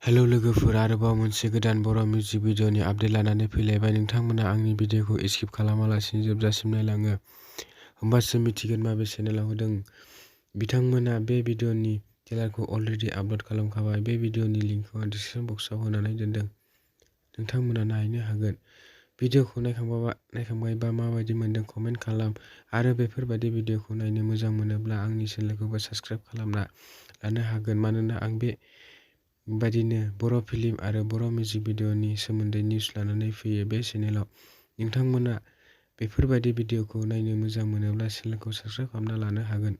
Hello लोगोफोर, आरोबाव मोनसे गोदान बर' मिउजिक भिडिअ'नि आपडेट लानानै फैलायबाय। नोंथांमोना आंनि भिडिअ'खौ स्किप खालामालासिनो जोबजासिम नायलाङो, होमबासो मिथिगोन माबे चेनेलाव होदों। बिथांमोना बे भिडिअ'नि ट्रेलारखौ अलरेडि आपल'ड खालामखाबाय। बे भिडिअ'नि लिंकखौ आं डिसक्रिप्शन बक्सआव होनानै दोनदों, नोंथांमोना नायनो हागोन। भिडिअ'खौ नायखांबायबा माबायदि मोनदों कमेन्ट खालाम, आरो बेफोरबायदि भिडिअ'खौ नायनो मोजां मोनोब्ला आंनि चेनेलखौबो साबस्क्राइब खालामना लानो हागोन, मानोना आं बेबायदिनो बर' फिल्म आरो बर' मिउजिक भिडिअ'नि सोमोन्दै निउस लानानै फैयो बे चेनेलाव। नोंथांमोना बेफोरबायदि भिडिअ'खौ नायनो मोजां मोनोब्ला चेनेलखौ साबस्क्राइब खालामना लानो हागोन।